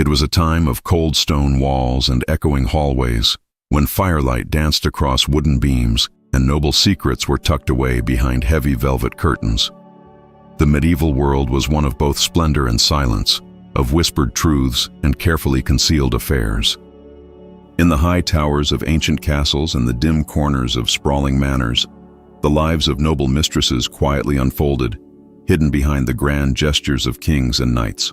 It was a time of cold stone walls and echoing hallways, when firelight danced across wooden beams and noble secrets were tucked away behind heavy velvet curtains. The medieval world was one of both splendor and silence, of whispered truths and carefully concealed affairs. In the high towers of ancient castles and the dim corners of sprawling manors, the lives of noble mistresses quietly unfolded, hidden behind the grand gestures of kings and knights.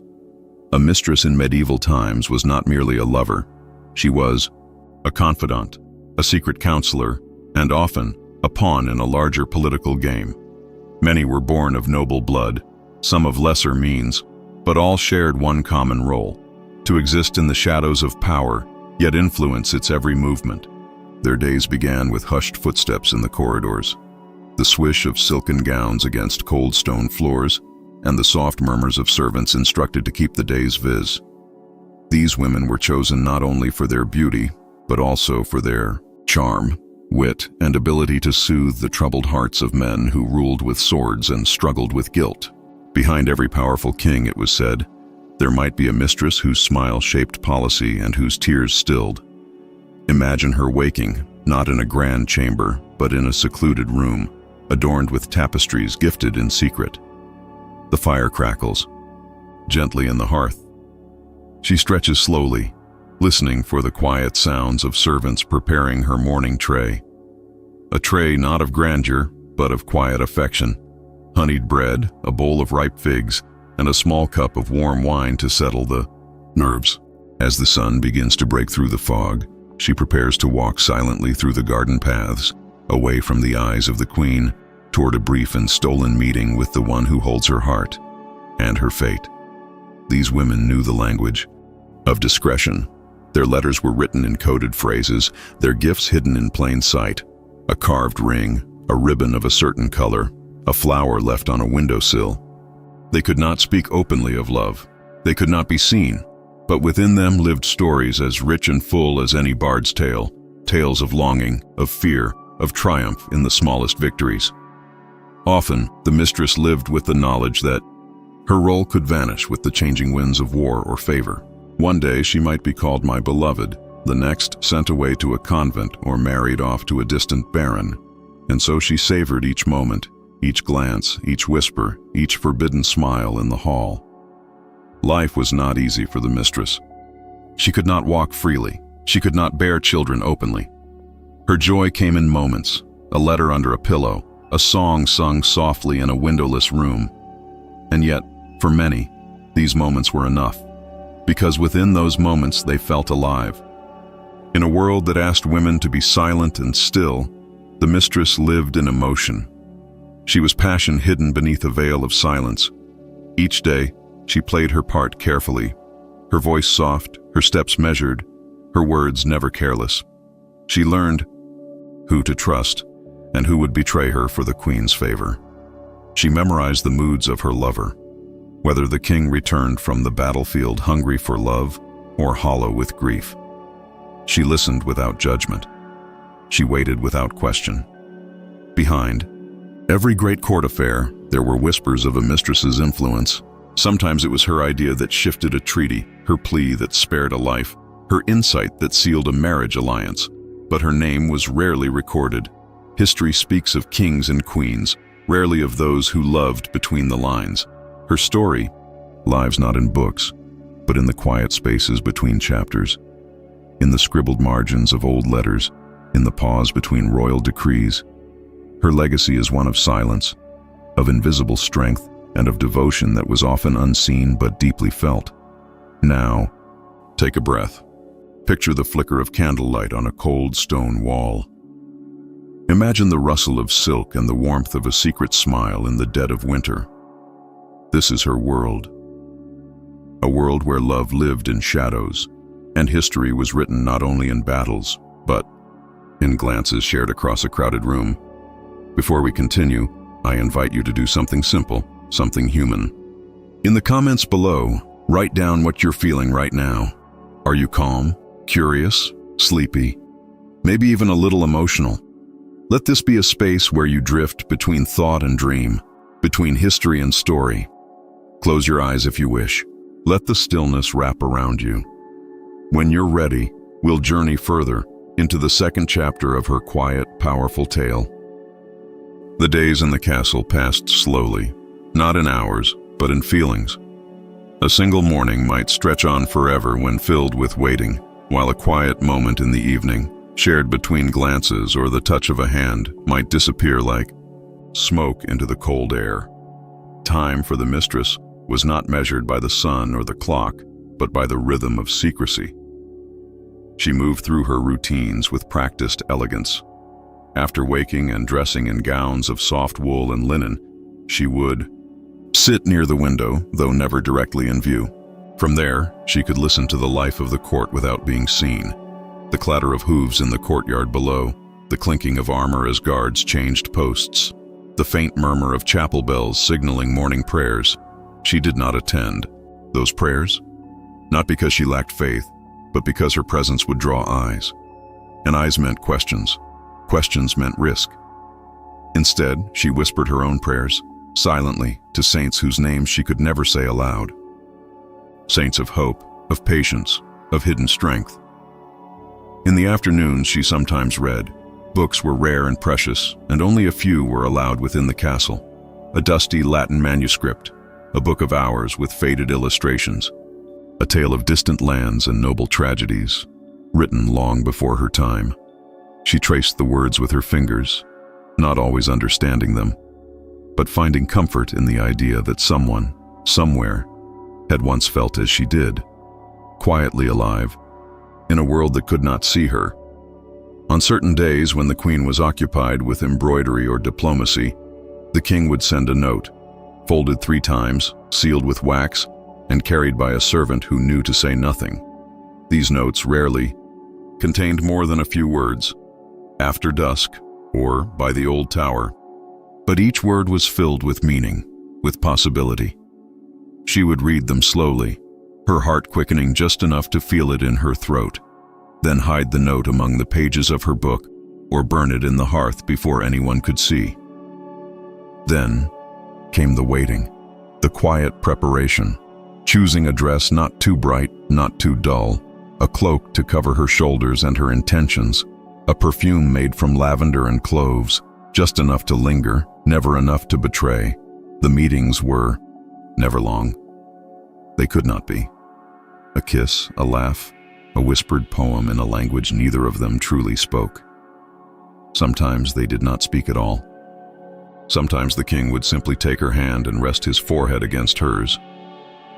A mistress in medieval times was not merely a lover. She was a confidant, a secret counselor, and often a pawn in a larger political game. Many were born of noble blood, some of lesser means, but all shared one common role: to exist in the shadows of power, yet influence its every movement. Their days began with hushed footsteps in the corridors, the swish of silken gowns against cold stone floors, and the soft murmurs of servants instructed to keep the day's viz. These women were chosen not only for their beauty, but also for their charm, wit, and ability to soothe the troubled hearts of men who ruled with swords and struggled with guilt. Behind every powerful king, it was said, there might be a mistress whose smile shaped policy and whose tears stilled. Imagine her waking, not in a grand chamber, but in a secluded room, adorned with tapestries gifted in secret. The fire crackles gently in the hearth. She stretches slowly, listening for the quiet sounds of servants preparing her morning tray. A tray not of grandeur, but of quiet affection. Honeyed bread, a bowl of ripe figs, and a small cup of warm wine to settle the nerves. As the sun begins to break through the fog, she prepares to walk silently through the garden paths, away from the eyes of the queen, toward a brief and stolen meeting with the one who holds her heart and her fate. These women knew the language of discretion. Their letters were written in coded phrases, their gifts hidden in plain sight: a carved ring, a ribbon of a certain color, a flower left on a windowsill. They could not speak openly of love. They could not be seen, but within them lived stories as rich and full as any bard's tale, tales of longing, of fear, of triumph in the smallest victories. Often, the mistress lived with the knowledge that her role could vanish with the changing winds of war or favor. One day she might be called my beloved, the next sent away to a convent or married off to a distant baron. And so she savored each moment, each glance, each whisper, each forbidden smile in the hall. Life was not easy for the mistress. She could not walk freely. She could not bear children openly. Her joy came in moments: a letter under a pillow, a song sung softly in a windowless room. And yet, for many, these moments were enough, because within those moments they felt alive. In a world that asked women to be silent and still, the mistress lived in emotion. She was passion hidden beneath a veil of silence. Each day, she played her part carefully, her voice soft, her steps measured, her words never careless. She learned who to trust and who would betray her for the queen's favor. She memorized the moods of her lover, whether the king returned from the battlefield hungry for love or hollow with grief. She listened without judgment. She waited without question. Behind every great court affair, there were whispers of a mistress's influence. Sometimes it was her idea that shifted a treaty, her plea that spared a life, her insight that sealed a marriage alliance. But her name was rarely recorded. History speaks of kings and queens, rarely of those who loved between the lines. Her story lives not in books, but in the quiet spaces between chapters, in the scribbled margins of old letters, in the pause between royal decrees. Her legacy is one of silence, of invisible strength, and of devotion that was often unseen but deeply felt. Now, take a breath. Picture the flicker of candlelight on a cold stone wall. Imagine the rustle of silk and the warmth of a secret smile in the dead of winter. This is her world. A world where love lived in shadows, and history was written not only in battles, but in glances shared across a crowded room. Before we continue, I invite you to do something simple, something human. In the comments below, write down what you're feeling right now. Are you calm, curious, sleepy, maybe even a little emotional? Let this be a space where you drift between thought and dream, between history and story. Close your eyes if you wish, Let the stillness wrap around you. When you're ready, we'll journey further into the second chapter of her quiet, powerful tale. The days in the castle passed slowly, not in hours, but in feelings. A single morning might stretch on forever when filled with waiting, while a quiet moment in the evening, shared between glances or the touch of a hand, might disappear like smoke into the cold air. Time for the mistress was not measured by the sun or the clock, but by the rhythm of secrecy. She moved through her routines with practiced elegance. After waking and dressing in gowns of soft wool and linen, she would sit near the window, though never directly in view. From there, she could listen to the life of the court without being seen. The clatter of hooves in the courtyard below, the clinking of armor as guards changed posts, the faint murmur of chapel bells signaling morning prayers. She did not attend those prayers, not because she lacked faith, but because her presence would draw eyes. And eyes meant questions. Questions meant risk. Instead, she whispered her own prayers, silently, to saints whose names she could never say aloud. Saints of hope, of patience, of hidden strength. In the afternoons, she sometimes read. Books were rare and precious, and only a few were allowed within the castle. A dusty Latin manuscript, a book of hours with faded illustrations, a tale of distant lands and noble tragedies, written long before her time. She traced the words with her fingers, not always understanding them, but finding comfort in the idea that someone, somewhere, had once felt as she did, quietly alive, in a world that could not see her. On certain days when the queen was occupied with embroidery or diplomacy, the king would send a note, folded 3 times, sealed with wax, and carried by a servant who knew to say nothing. These notes rarely contained more than a few words, "After dusk," or "By the old tower." But each word was filled with meaning, with possibility. She would read them slowly, her heart quickening just enough to feel it in her throat, then hide the note among the pages of her book or burn it in the hearth before anyone could see. Then came the waiting, the quiet preparation, choosing a dress not too bright, not too dull, a cloak to cover her shoulders and her intentions, a perfume made from lavender and cloves, just enough to linger, never enough to betray. The meetings were never long. They could not be. A kiss, a laugh, a whispered poem in a language neither of them truly spoke. Sometimes they did not speak at all. Sometimes the king would simply take her hand and rest his forehead against hers.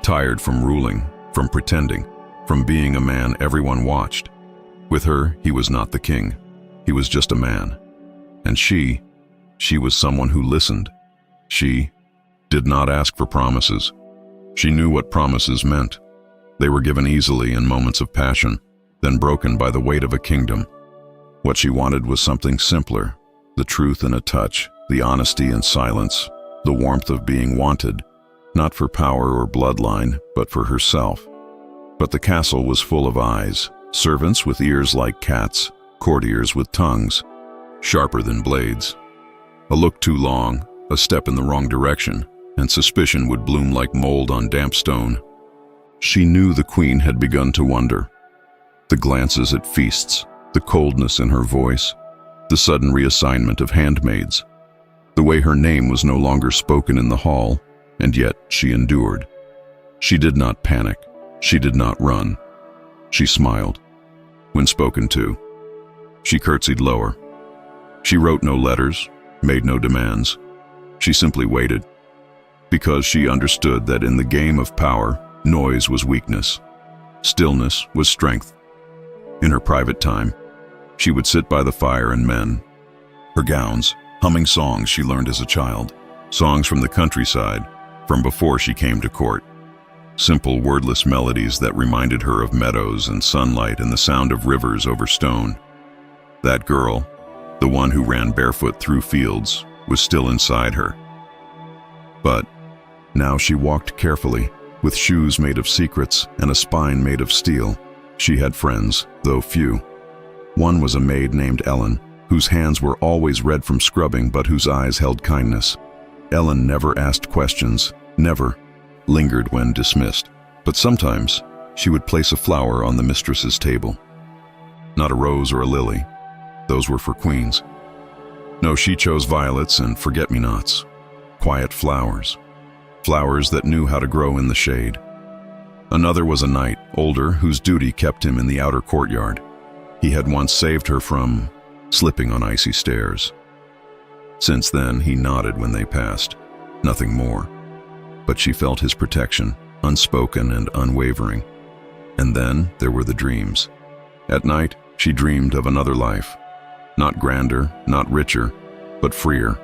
Tired from ruling, from pretending, from being a man everyone watched. With her, he was not the king. He was just a man. And she was someone who listened. She did not ask for promises. She knew what promises meant. They were given easily in moments of passion, then broken by the weight of a kingdom. What she wanted was something simpler, the truth in a touch, the honesty in silence, the warmth of being wanted, not for power or bloodline, but for herself. But the castle was full of eyes, servants with ears like cats, courtiers with tongues, sharper than blades. A look too long, a step in the wrong direction, and suspicion would bloom like mold on damp stone. She knew the queen had begun to wonder. The glances at feasts, the coldness in her voice, the sudden reassignment of handmaids, the way her name was no longer spoken in the hall, and yet she endured. She did not panic. She did not run. She smiled when spoken to. She curtsied lower. She wrote no letters, made no demands. She simply waited, because she understood that in the game of power, noise was weakness. Stillness was strength. In her private time, she would sit by the fire and mend her gowns, humming songs she learned as a child, songs from the countryside, from before she came to court. Simple, wordless melodies that reminded her of meadows and sunlight and the sound of rivers over stone. That girl, the one who ran barefoot through fields, was still inside her. But now she walked carefully, with shoes made of secrets and a spine made of steel. She had friends, though few. One was a maid named Ellen, whose hands were always red from scrubbing but whose eyes held kindness. Ellen never asked questions, never lingered when dismissed. But sometimes she would place a flower on the mistress's table. Not a rose or a lily. Those were for queens. No, she chose violets and forget-me-nots. Quiet flowers. Flowers that knew how to grow in the shade. Another was a knight, older, whose duty kept him in the outer courtyard. He had once saved her from slipping on icy stairs. Since then, he nodded when they passed. Nothing more. But she felt his protection, unspoken and unwavering. And then there were the dreams. At night, she dreamed of another life. Not grander, not richer, but freer.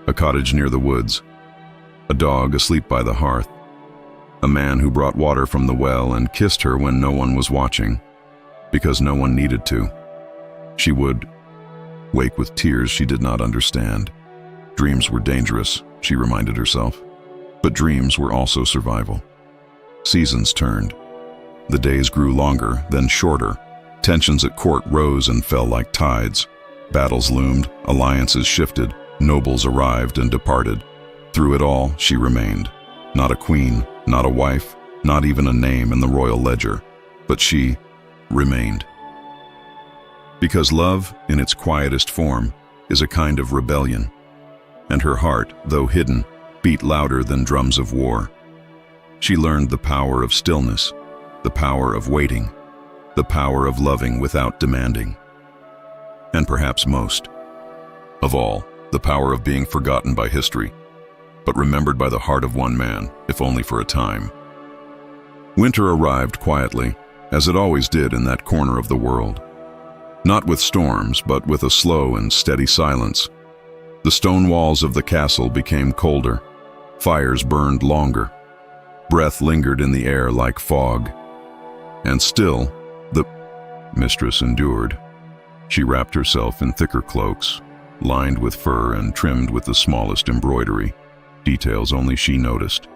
A cottage near the woods. A dog asleep by the hearth. A man who brought water from the well and kissed her when no one was watching, because no one needed to. She would wake with tears she did not understand. Dreams were dangerous, she reminded herself. But dreams were also survival. Seasons turned. The days grew longer, then shorter. Tensions at court rose and fell like tides. Battles loomed, alliances shifted, nobles arrived and departed. Through it all, she remained. Not a queen, not a wife, not even a name in the royal ledger. But she remained. Because love, in its quietest form, is a kind of rebellion. And her heart, though hidden, beat louder than drums of war. She learned the power of stillness, the power of waiting, the power of loving without demanding. And perhaps most of all, the power of being forgotten by history, but remembered by the heart of one man, if only for a time. Winter arrived quietly, as it always did in that corner of the world. Not with storms, but with a slow and steady silence. The stone walls of the castle became colder. Fires burned longer. Breath lingered in the air like fog. And still, the mistress endured. She wrapped herself in thicker cloaks, lined with fur and trimmed with the smallest embroidery, details only she noticed.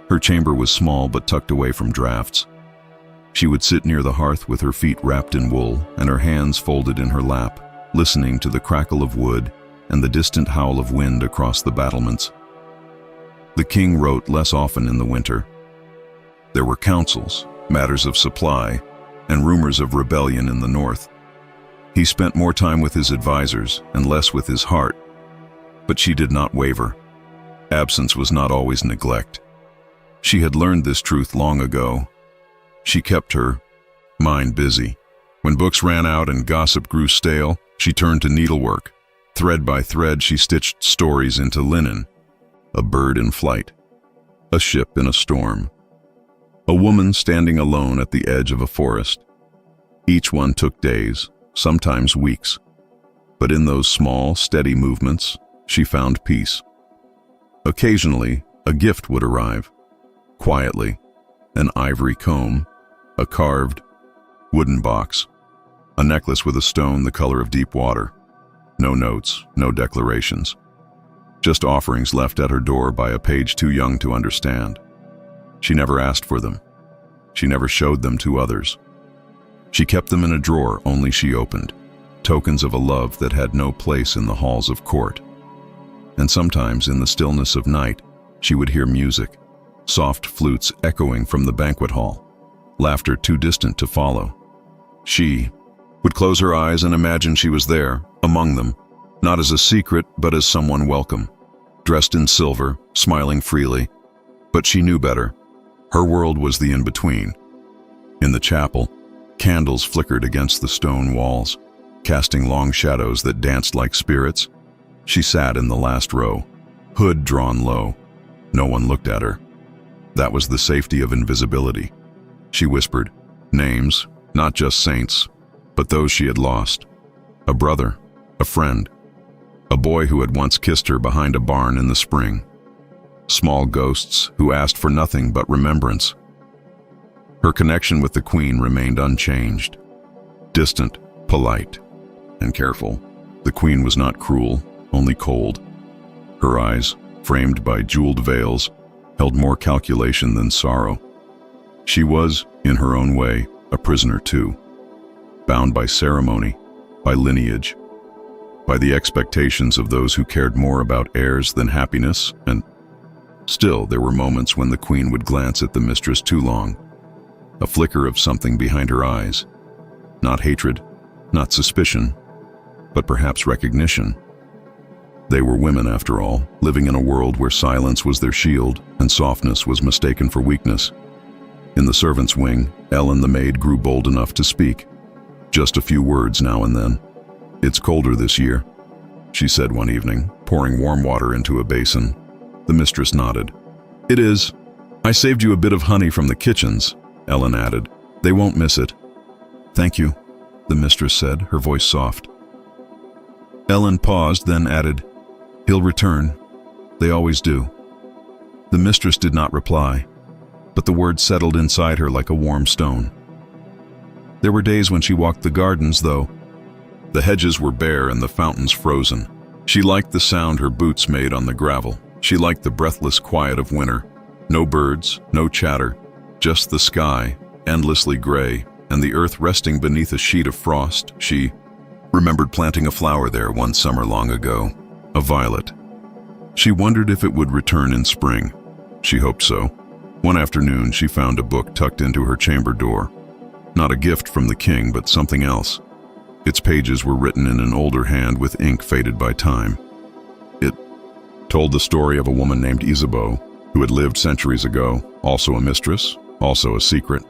Her chamber was small but tucked away from drafts. She would sit near the hearth with her feet wrapped in wool and her hands folded in her lap, listening to the crackle of wood and the distant howl of wind across the battlements. The king wrote less often in the winter. There were councils, matters of supply, and rumors of rebellion in the north. He spent more time with his advisors and less with his heart, but she did not waver. Absence was not always neglect. She had learned this truth long ago. She kept her mind busy. When books ran out and gossip grew stale, she turned to needlework. Thread by thread, she stitched stories into linen. A bird in flight, a ship in a storm, a woman standing alone at the edge of a forest. Each one took days, sometimes weeks, but in those small, steady movements, she found peace. Occasionally, a gift would arrive. Quietly, an ivory comb, a carved wooden box, a necklace with a stone the color of deep water. No notes, no declarations. Just offerings left at her door by a page too young to understand. She never asked for them. She never showed them to others. She kept them in a drawer only she opened, tokens of a love that had no place in the halls of court. And sometimes in the stillness of night, she would hear music, soft flutes echoing from the banquet hall, laughter too distant to follow. She would close her eyes and imagine she was there, among them, not as a secret, but as someone welcome, dressed in silver, smiling freely. But she knew better. Her world was the in-between. In the chapel, candles flickered against the stone walls, casting long shadows that danced like spirits. She sat in the last row, hood drawn low. No one looked at her. That was the safety of invisibility. She whispered, names, not just saints, but those she had lost. A brother, a friend, a boy who had once kissed her behind a barn in the spring. Small ghosts who asked for nothing but remembrance. Her connection with the queen remained unchanged. Distant, polite, and careful. The queen was not cruel, only cold. Her eyes, framed by jeweled veils, held more calculation than sorrow. She was, in her own way, a prisoner too, bound by ceremony, by lineage, by the expectations of those who cared more about heirs than happiness, and Still, there were moments when the queen would glance at the mistress too long. A flicker of something behind her eyes. Not hatred, not suspicion, but perhaps recognition. They were women, after all, living in a world where silence was their shield and softness was mistaken for weakness. In the servants' wing, Ellen the maid grew bold enough to speak. Just a few words now and then. "It's colder this year," she said one evening, pouring warm water into a basin. The mistress nodded. "It is. I saved you a bit of honey from the kitchens," Ellen added. "They won't miss it." "Thank you," the mistress said, her voice soft. Ellen paused, then added, "He'll return. They always do." The mistress did not reply, but the words settled inside her like a warm stone. There were days when she walked the gardens, though. The hedges were bare and the fountains frozen. She liked the sound her boots made on the gravel. She liked the breathless quiet of winter. No birds, no chatter, just the sky, endlessly gray, and the earth resting beneath a sheet of frost. She remembered planting a flower there one summer long ago, a violet. She wondered if it would return in spring. She hoped so. One afternoon, she found a book tucked into her chamber door. Not a gift from the king, but something else. Its pages were written in an older hand with ink faded by time. It told the story of a woman named Isabeau, who had lived centuries ago, also a mistress, also a secret.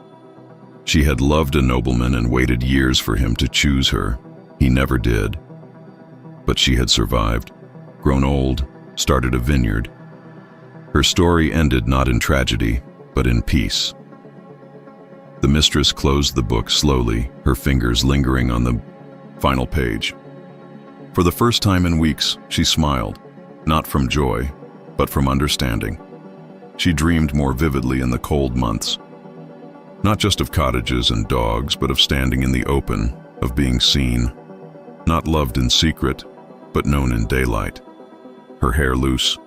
She had loved a nobleman and waited years for him to choose her. He never did. But she had survived, grown old, started a vineyard. Her story ended not in tragedy, but in peace. The mistress closed the book slowly, her fingers lingering on the final page. For the first time in weeks, she smiled, not from joy, but from understanding. She dreamed more vividly in the cold months, not just of cottages and dogs, but of standing in the open, of being seen, not loved in secret, but known in daylight. Her hair loose,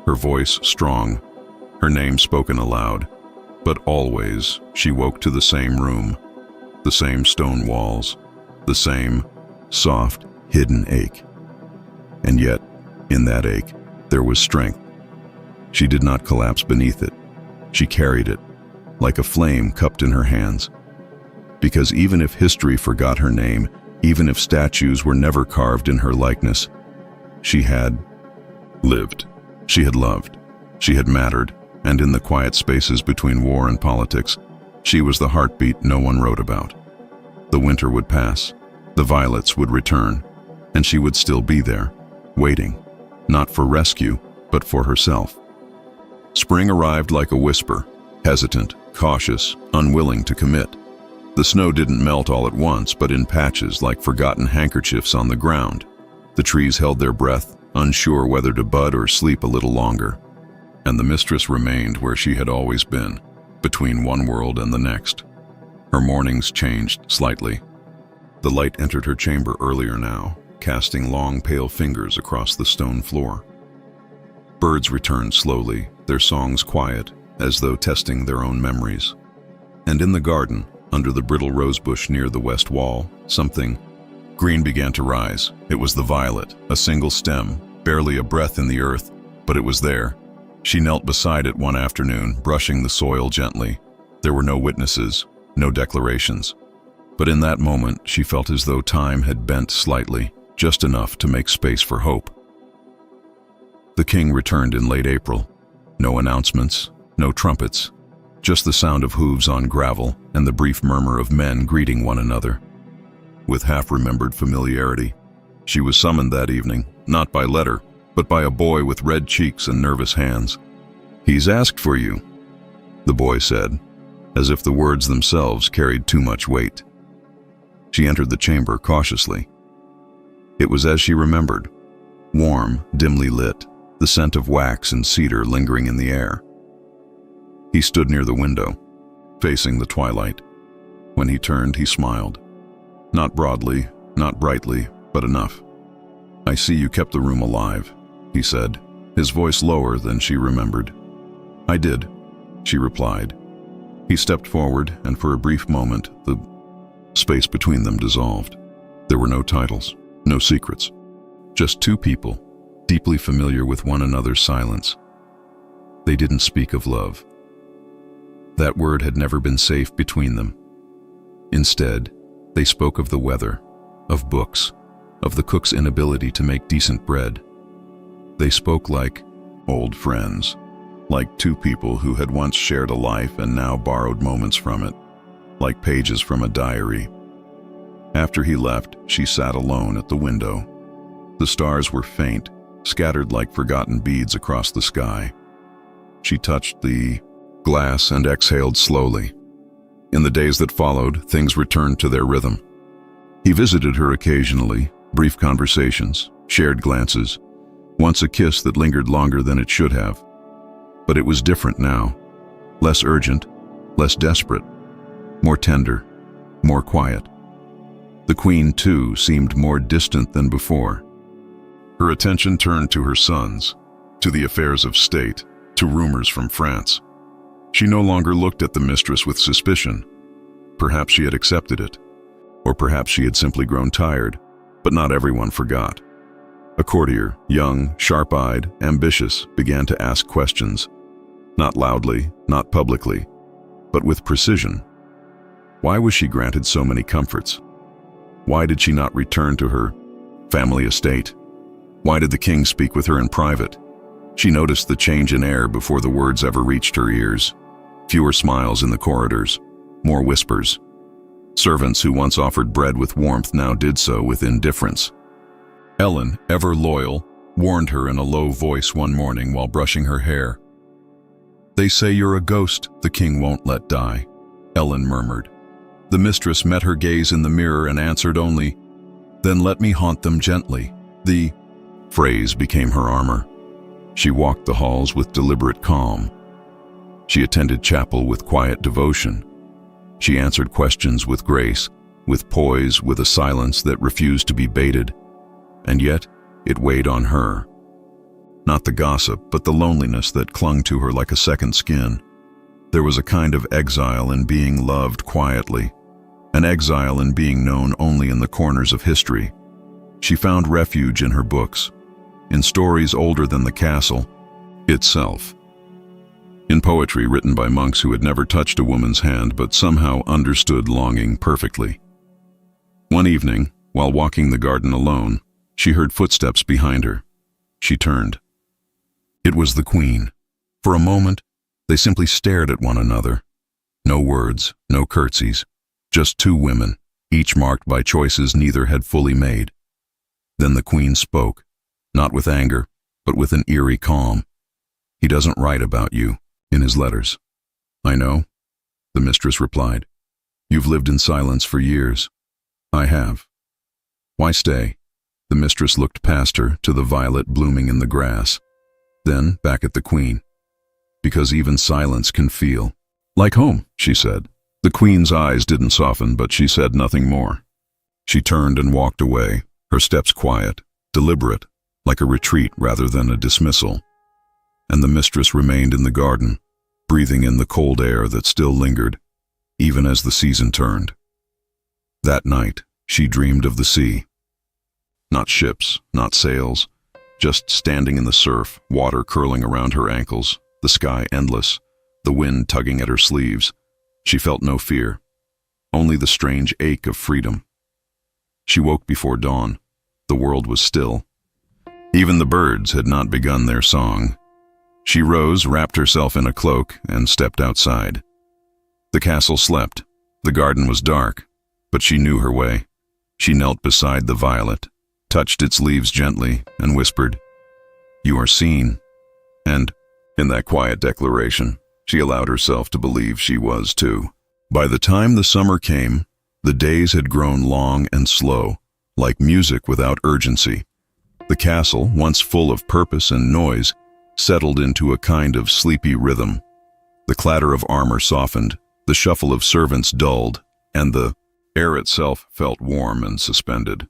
her voice strong, her name spoken aloud. But always she woke to the same room, the same stone walls, the same soft, hidden ache. And yet, in that ache, there was strength. She did not collapse beneath it. She carried it, like a flame cupped in her hands. Because even if history forgot her name, even if statues were never carved in her likeness, she had lived. She had loved. She had mattered. And in the quiet spaces between war and politics, she was the heartbeat no one wrote about. The winter would pass, the violets would return, and she would still be there, waiting, not for rescue, but for herself. Spring arrived like a whisper, hesitant, cautious, unwilling to commit. The snow didn't melt all at once, but in patches like forgotten handkerchiefs on the ground. The trees held their breath, unsure whether to bud or sleep a little longer. And the mistress remained where she had always been, between one world and the next. Her mornings changed slightly. The light entered her chamber earlier now, casting long, pale fingers across the stone floor. Birds returned slowly, their songs quiet, as though testing their own memories. And in the garden, under the brittle rosebush near the west wall, something green began to rise. It was the violet, a single stem, barely a breath in the earth, but it was there. She knelt beside it one afternoon, brushing the soil gently. There were no witnesses, no declarations. But in that moment, she felt as though time had bent slightly, just enough to make space for hope. The king returned in late April. No announcements, no trumpets, just the sound of hooves on gravel and the brief murmur of men greeting one another. With half-remembered familiarity, she was summoned that evening, not by letter, but by a boy with red cheeks and nervous hands. "He's asked for you," the boy said, as if the words themselves carried too much weight. She entered the chamber cautiously. It was as she remembered, warm, dimly lit, the scent of wax and cedar lingering in the air. He stood near the window, facing the twilight. When he turned, he smiled. Not broadly, not brightly, but enough. "I see you kept the room alive," he said, his voice lower than she remembered. "I did," she replied. He stepped forward, and for a brief moment, the space between them dissolved. There were no titles, no secrets, just two people, deeply familiar with one another's silence. They didn't speak of love. That word had never been safe between them. Instead, they spoke of the weather, of books, of the cook's inability to make decent bread. They spoke like old friends, like two people who had once shared a life and now borrowed moments from it, like pages from a diary. After he left, she sat alone at the window. The stars were faint, scattered like forgotten beads across the sky. She touched the glass and exhaled slowly. In the days that followed, things returned to their rhythm. He visited her occasionally, brief conversations, shared glances, once a kiss that lingered longer than it should have. But it was different now, less urgent, less desperate, more tender, more quiet. The Queen, too, seemed more distant than before. Her attention turned to her sons, to the affairs of state, to rumors from France. She no longer looked at the mistress with suspicion. Perhaps she had accepted it, or perhaps she had simply grown tired, but not everyone forgot. A courtier, young, sharp-eyed, ambitious, began to ask questions, not loudly, not publicly, but with precision. Why was she granted so many comforts? Why did she not return to her family estate? Why did the king speak with her in private? She noticed the change in air before the words ever reached her ears. Fewer smiles in the corridors, more whispers. Servants who once offered bread with warmth now did so with indifference. Ellen, ever loyal, warned her in a low voice one morning while brushing her hair. "They say you're a ghost the king won't let die," Ellen murmured. The mistress met her gaze in the mirror and answered only, "Then let me haunt them gently." The phrase became her armor. She walked the halls with deliberate calm. She attended chapel with quiet devotion. She answered questions with grace, with poise, with a silence that refused to be baited. And yet, it weighed on her. Not the gossip, but the loneliness that clung to her like a second skin. There was a kind of exile in being loved quietly, an exile in being known only in the corners of history. She found refuge in her books, in stories older than the castle itself, in poetry written by monks who had never touched a woman's hand but somehow understood longing perfectly. One evening, while walking the garden alone, she heard footsteps behind her. She turned. It was the Queen. For a moment, they simply stared at one another. No words, no curtsies, just two women, each marked by choices neither had fully made. Then the Queen spoke, not with anger, but with an eerie calm. "He doesn't write about you in his letters." "I know," the mistress replied. "You've lived in silence for years." "I have." "Why stay?" The mistress looked past her to the violet blooming in the grass, then back at the Queen. "Because even silence can feel like home," she said. The Queen's eyes didn't soften, but she said nothing more. She turned and walked away, her steps quiet, deliberate, like a retreat rather than a dismissal. And the mistress remained in the garden, breathing in the cold air that still lingered, even as the season turned. That night, she dreamed of the sea. Not ships, not sails, just standing in the surf, water curling around her ankles, the sky endless, the wind tugging at her sleeves. She felt no fear, only the strange ache of freedom. She woke before dawn. The world was still. Even the birds had not begun their song. She rose, wrapped herself in a cloak, and stepped outside. The castle slept. The garden was dark, but she knew her way. She knelt beside the violet, touched its leaves gently, and whispered, "You are seen." And, in that quiet declaration, she allowed herself to believe she was too. By the time the summer came, the days had grown long and slow, like music without urgency. The castle, once full of purpose and noise, settled into a kind of sleepy rhythm. The clatter of armor softened, the shuffle of servants dulled, and the air itself felt warm and suspended.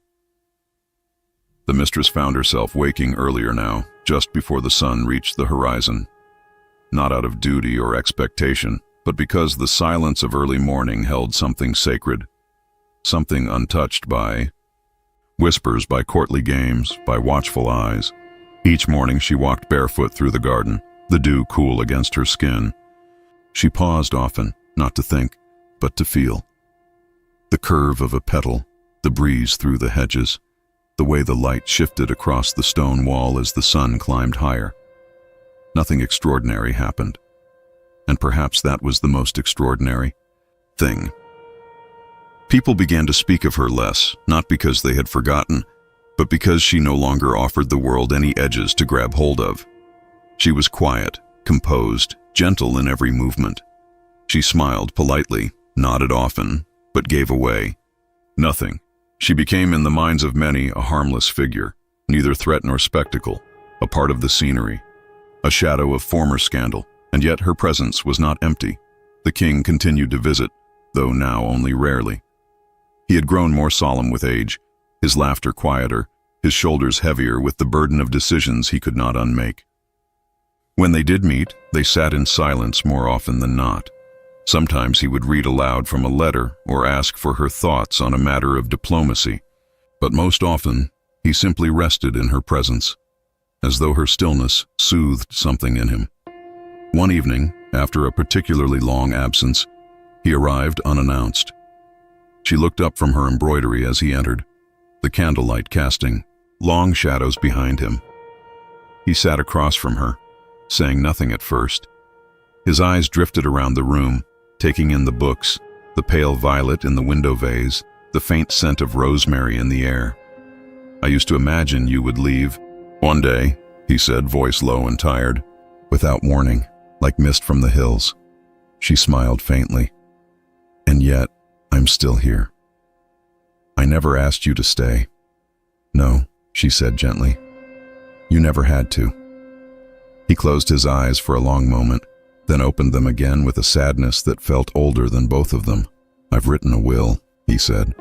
The mistress found herself waking earlier now, just before the sun reached the horizon. Not out of duty or expectation, but because the silence of early morning held something sacred, something untouched by whispers, by courtly games, by watchful eyes. Each morning she walked barefoot through the garden, the dew cool against her skin. She paused often, not to think, but to feel. The curve of a petal, the breeze through the hedges, the way the light shifted across the stone wall as the sun climbed higher. Nothing extraordinary happened. And perhaps that was the most extraordinary thing. People began to speak of her less, not because they had forgotten, but because she no longer offered the world any edges to grab hold of. She was quiet, composed, gentle in every movement. She smiled politely, nodded often, but gave away nothing. She became in the minds of many a harmless figure, neither threat nor spectacle, a part of the scenery, a shadow of former scandal, and yet her presence was not empty. The king continued to visit, though now only rarely. He had grown more solemn with age, his laughter quieter, his shoulders heavier with the burden of decisions he could not unmake. When they did meet, they sat in silence more often than not. Sometimes he would read aloud from a letter or ask for her thoughts on a matter of diplomacy, but most often he simply rested in her presence, as though her stillness soothed something in him. One evening, after a particularly long absence, he arrived unannounced. She looked up from her embroidery as he entered, the candlelight casting long shadows behind him. He sat across from her, saying nothing at first. His eyes drifted around the room, taking in the books, the pale violet in the window vase, the faint scent of rosemary in the air. "I used to imagine you would leave one day," he said, voice low and tired, "without warning, like mist from the hills." She smiled faintly. "And yet, I'm still here. I never asked you to stay." "No," she said gently. "You never had to." He closed his eyes for a long moment, then opened them again with a sadness that felt older than both of them. "I've written a will," he said,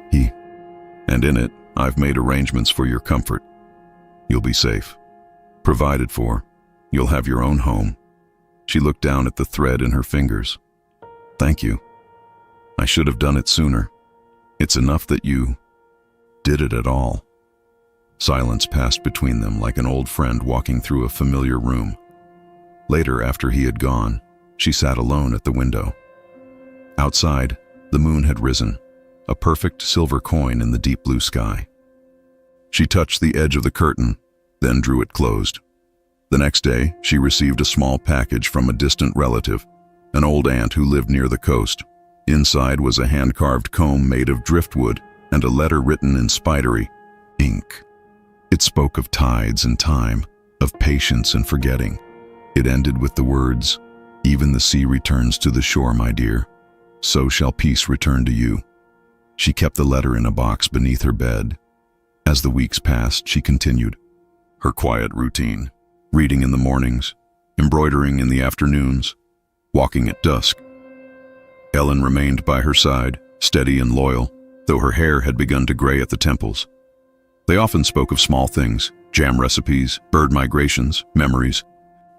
"and in it, I've made arrangements for your comfort. You'll be safe, provided for. You'll have your own home." She looked down at the thread in her fingers. "Thank you. I should have done it sooner. It's enough that you did it at all." Silence passed between them like an old friend walking through a familiar room. Later, after he had gone, she sat alone at the window. Outside, the moon had risen, a perfect silver coin in the deep blue sky. She touched the edge of the curtain, then drew it closed. The next day, she received a small package from a distant relative, an old aunt who lived near the coast. Inside was a hand-carved comb made of driftwood and a letter written in spidery ink. It spoke of tides and time, of patience and forgetting. It ended with the words, "Even the sea returns to the shore, my dear. So shall peace return to you." She kept the letter in a box beneath her bed. As the weeks passed, she continued her quiet routine, reading in the mornings, embroidering in the afternoons, walking at dusk. Ellen remained by her side, steady and loyal, though her hair had begun to gray at the temples. They often spoke of small things, jam recipes, bird migrations, memories,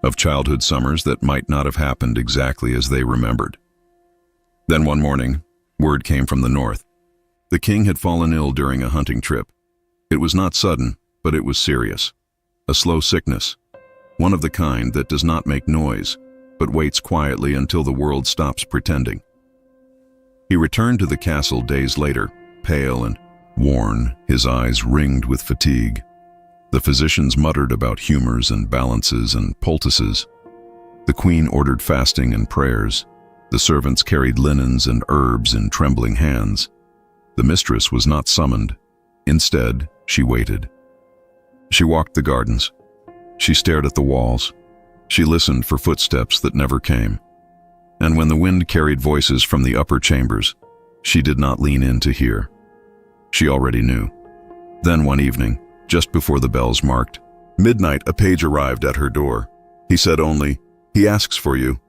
of childhood summers that might not have happened exactly as they remembered. Then one morning, word came from the north. The king had fallen ill during a hunting trip. It was not sudden, but it was serious. A slow sickness, one of the kind that does not make noise, but waits quietly until the world stops pretending. He returned to the castle days later, pale and worn, his eyes ringed with fatigue. The physicians muttered about humors and balances and poultices. The queen ordered fasting and prayers. The servants carried linens and herbs in trembling hands. The mistress was not summoned. Instead, she waited. She walked the gardens. She stared at the walls. She listened for footsteps that never came. And when the wind carried voices from the upper chambers, she did not lean in to hear. She already knew. Then one evening, just before the bells marked midnight, a page arrived at her door. He said only, "He asks for you."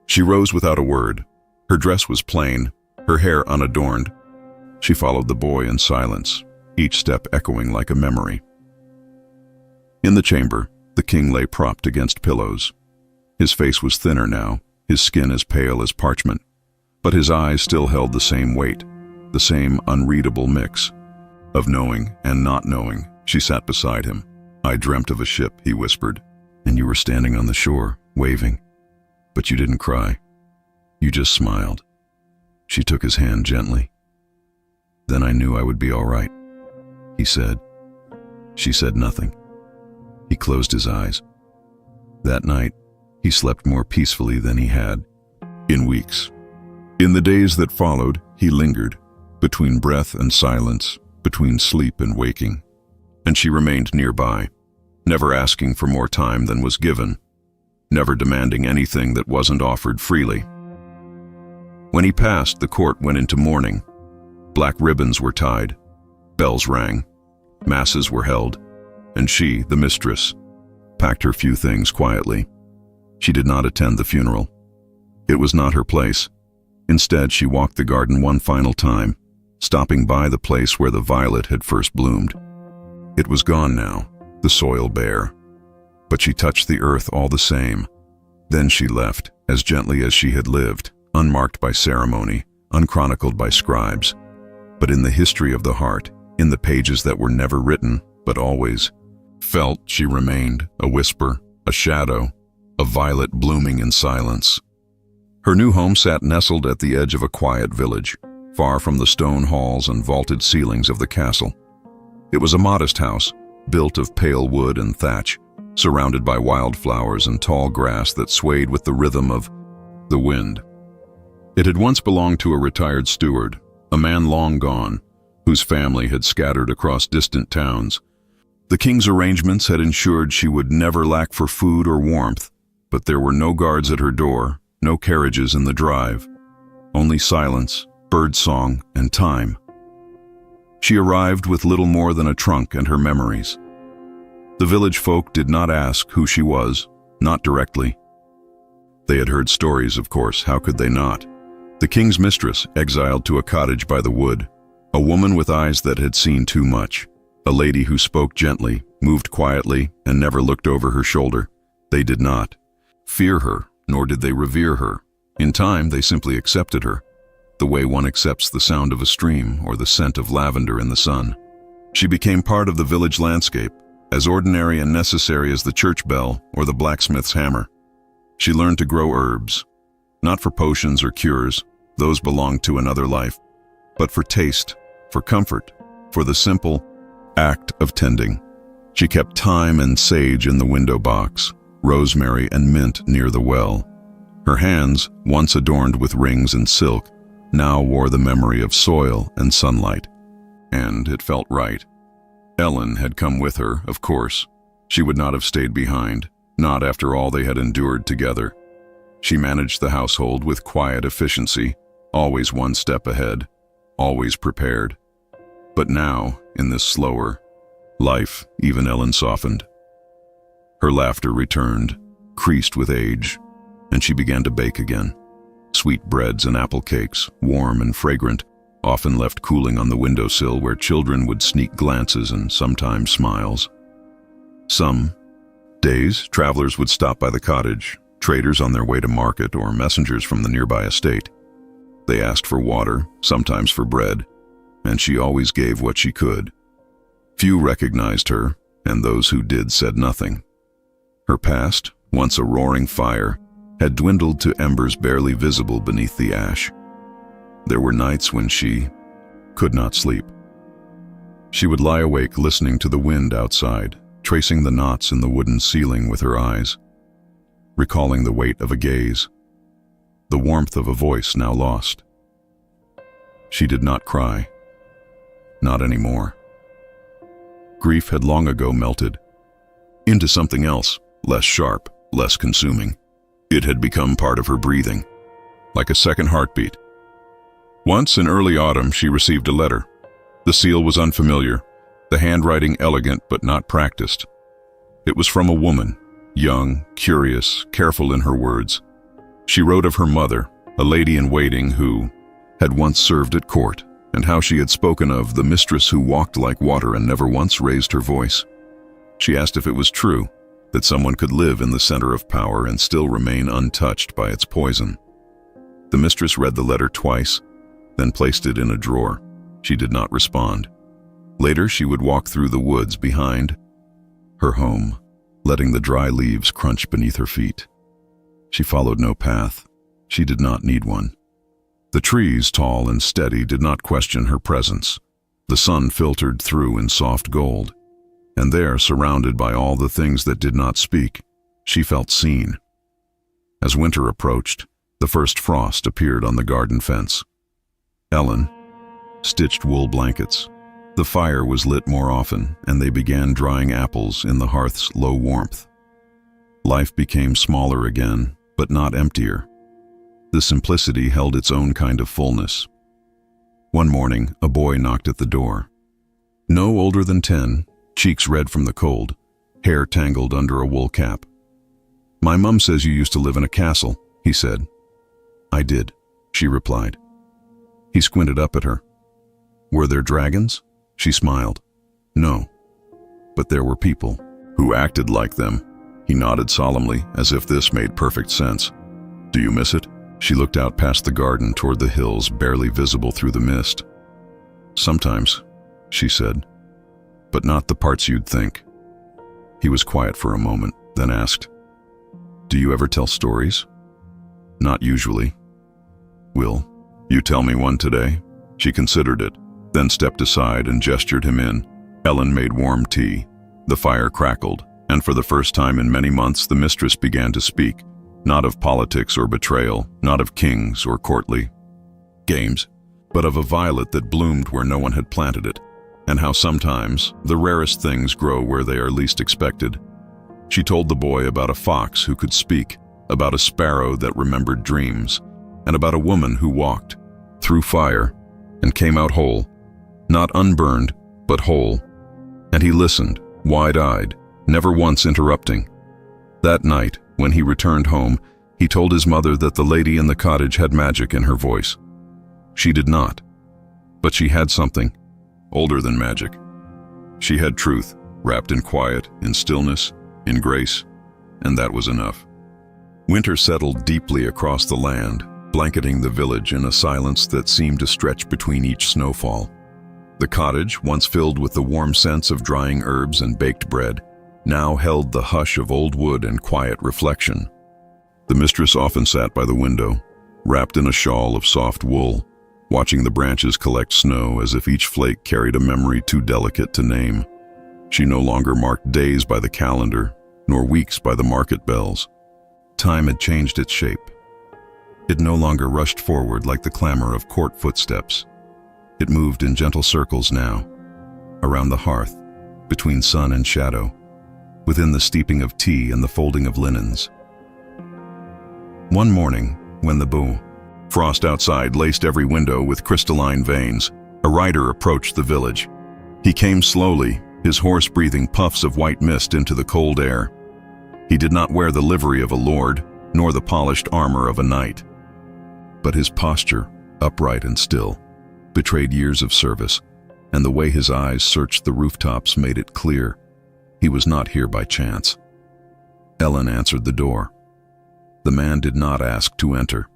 She rose without a word. Her dress was plain, her hair unadorned. She followed the boy in silence, each step echoing like a memory. In the chamber, the king lay propped against pillows. His face was thinner now, his skin as pale as parchment, but his eyes still held the same weight, the same unreadable mix of knowing and not knowing. She sat beside him. "I dreamt of a ship," he whispered. and you were standing on the shore, waving. But you didn't cry. You just smiled. She took his hand gently. Then I knew I would be all right, he said. She said nothing. He closed his eyes. That night, he slept more peacefully than he had in weeks. In the days that followed, he lingered, between breath and silence, between sleep and waking. And she remained nearby, never asking for more time than was given, never demanding anything that wasn't offered freely. When he passed, the court went into mourning. Black ribbons were tied, bells rang, masses were held, and she, the mistress, packed her few things quietly. She did not attend the funeral. It was not her place. Instead, she walked the garden one final time, stopping by the place where the violet had first bloomed. It was gone now, the soil bare. But she touched the earth all the same. Then she left, as gently as she had lived, unmarked by ceremony, unchronicled by scribes. But in the history of the heart, in the pages that were never written, but always felt, she remained, a whisper, a shadow, a violet blooming in silence. Her new home sat nestled at the edge of a quiet village, far from the stone halls and vaulted ceilings of the castle. It was a modest house, built of pale wood and thatch, surrounded by wildflowers and tall grass that swayed with the rhythm of the wind. It had once belonged to a retired steward, a man long gone, whose family had scattered across distant towns. The king's arrangements had ensured she would never lack for food or warmth, but there were no guards at her door, no carriages in the drive, only silence, birdsong, and time. She arrived with little more than a trunk and her memories. The village folk did not ask who she was, not directly. They had heard stories, of course, how could they not? The king's mistress, exiled to a cottage by the wood, a woman with eyes that had seen too much, a lady who spoke gently, moved quietly, and never looked over her shoulder. They did not fear her, nor did they revere her. In time, they simply accepted her, the way one accepts the sound of a stream or the scent of lavender in the sun. She became part of the village landscape, as ordinary and necessary as the church bell or the blacksmith's hammer. She learned to grow herbs, not for potions or cures, those belonged to another life, but for taste, for comfort, for the simple act of tending. She kept thyme and sage in the window box, rosemary and mint near the well. Her hands, once adorned with rings and silk, now wore the memory of soil and sunlight. And it felt right. Ellen had come with her, of course. She would not have stayed behind, not after all they had endured together. She managed the household with quiet efficiency, always one step ahead, always prepared. But now, in this slower life, even Ellen softened. Her laughter returned, creased with age, and she began to bake again. Sweet breads and apple cakes, warm and fragrant, often left cooling on the windowsill where children would sneak glances and sometimes smiles. Some days, travelers would stop by the cottage, traders on their way to market or messengers from the nearby estate. They asked for water, sometimes for bread, and she always gave what she could. Few recognized her, and those who did said nothing. Her past, once a roaring fire, had dwindled to embers barely visible beneath the ash. There were nights when she could not sleep. She would lie awake listening to the wind outside, tracing the knots in the wooden ceiling with her eyes, recalling the weight of a gaze, the warmth of a voice now lost. She did not cry. Not anymore. Grief had long ago melted into something else, less sharp, less consuming. It had become part of her breathing, like a second heartbeat. Once in early autumn, she received a letter. The seal was unfamiliar, the handwriting elegant but not practiced. It was from a woman, young, curious, careful in her words. She wrote of her mother, a lady-in-waiting who had once served at court, and how she had spoken of the mistress who walked like water and never once raised her voice. She asked if it was true that someone could live in the center of power and still remain untouched by its poison. The mistress read the letter twice, then placed it in a drawer. She did not respond. Later, she would walk through the woods behind her home, letting the dry leaves crunch beneath her feet. She followed no path. She did not need one. The trees, tall and steady, did not question her presence. The sun filtered through in soft gold, and there, surrounded by all the things that did not speak, she felt seen. As winter approached, the first frost appeared on the garden fence. Ellen stitched wool blankets. The fire was lit more often, and they began drying apples in the hearth's low warmth. Life became smaller again, but not emptier. The simplicity held its own kind of fullness. One morning, a boy knocked at the door. No older than 10, cheeks red from the cold, hair tangled under a wool cap. "My mum says you used to live in a castle," he said. "I did," she replied. He squinted up at her. "Were there dragons?" She smiled. "No, but there were people who acted like them." He nodded solemnly, as if this made perfect sense. "Do you miss it?" She looked out past the garden toward the hills, barely visible through the mist. "Sometimes," she said, "but not the parts you'd think." He was quiet for a moment, then asked, "Do you ever tell stories?" "Not usually." "Will you tell me one today?" She considered it, then stepped aside and gestured him in. Ellen made warm tea. The fire crackled, and for the first time in many months the mistress began to speak, not of politics or betrayal, not of kings or courtly games, but of a violet that bloomed where no one had planted it, and how sometimes the rarest things grow where they are least expected. She told the boy about a fox who could speak, about a sparrow that remembered dreams, and about a woman who walked through fire and came out whole, not unburned, but whole. And he listened, wide-eyed, never once interrupting. That night, when he returned home, he told his mother that the lady in the cottage had magic in her voice. She did not, but she had something older than magic. She had truth, wrapped in quiet, in stillness, in grace, and that was enough. Winter settled deeply across the land, blanketing the village in a silence that seemed to stretch between each snowfall. The cottage, once filled with the warm scents of drying herbs and baked bread, now held the hush of old wood and quiet reflection. The mistress often sat by the window, wrapped in a shawl of soft wool, watching the branches collect snow as if each flake carried a memory too delicate to name. She no longer marked days by the calendar, nor weeks by the market bells. Time had changed its shape. It no longer rushed forward like the clamor of court footsteps. It moved in gentle circles now, around the hearth, between sun and shadow, within the steeping of tea and the folding of linens. One morning, when the frost outside laced every window with crystalline veins, a rider approached the village. He came slowly, his horse breathing puffs of white mist into the cold air. He did not wear the livery of a lord, nor the polished armor of a knight. But his posture, upright and still, betrayed years of service, and the way his eyes searched the rooftops made it clear he was not here by chance. Ellen answered the door. The man did not ask to enter.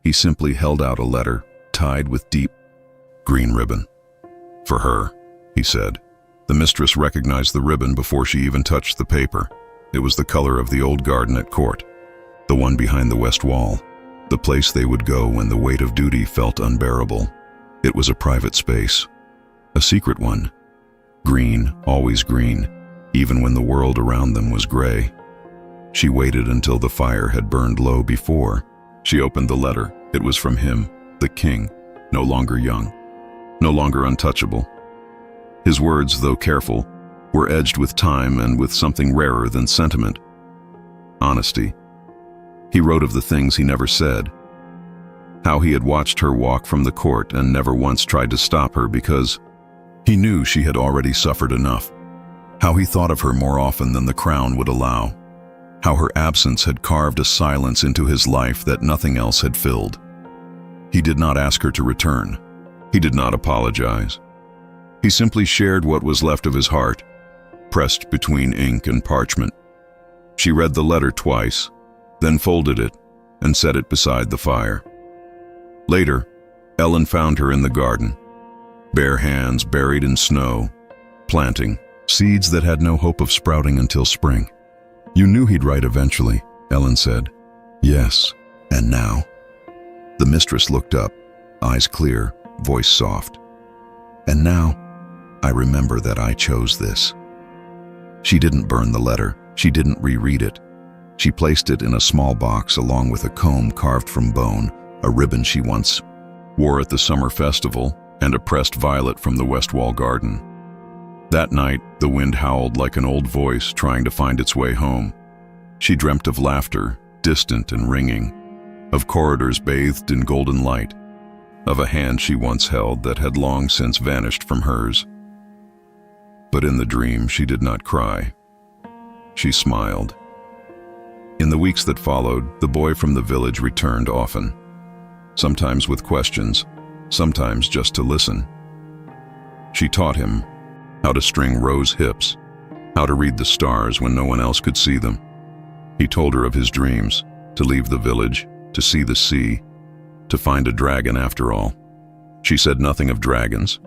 He simply held out a letter tied with deep green ribbon. "For her," he said. The mistress recognized the ribbon before she even touched the paper. It was the color of the old garden at court, the one behind the west wall, the place they would go when the weight of duty felt unbearable. It was a private space, a secret one. Green, always green, even when the world around them was gray. She waited until the fire had burned low before she opened the letter. It was from him, the king, no longer young, no longer untouchable. His words, though careful, were edged with time and with something rarer than sentiment: honesty. He wrote of the things he never said, how he had watched her walk from the court and never once tried to stop her because he knew she had already suffered enough, how he thought of her more often than the crown would allow, how her absence had carved a silence into his life that nothing else had filled. He did not ask her to return. He did not apologize. He simply shared what was left of his heart, pressed between ink and parchment. She read the letter twice, then folded it and set it beside the fire. Later, Ellen found her in the garden, bare hands buried in snow, planting seeds that had no hope of sprouting until spring. You knew he'd write eventually, Ellen said. Yes. And now? The mistress looked up, eyes clear, voice soft. And now, I remember that I chose this. She didn't burn the letter. She didn't reread it. She placed it in a small box along with a comb carved from bone, a ribbon she once wore at the summer festival, and a pressed violet from the West Wall garden. That night, the wind howled like an old voice trying to find its way home. She dreamt of laughter, distant and ringing, of corridors bathed in golden light, of a hand she once held that had long since vanished from hers. But in the dream, she did not cry. She smiled. In the weeks that followed, the boy from the village returned often, sometimes with questions, sometimes just to listen. She taught him how to string rose hips, how to read the stars when no one else could see them. He told her of his dreams, to leave the village, to see the sea, to find a dragon after all. She said nothing of dragons,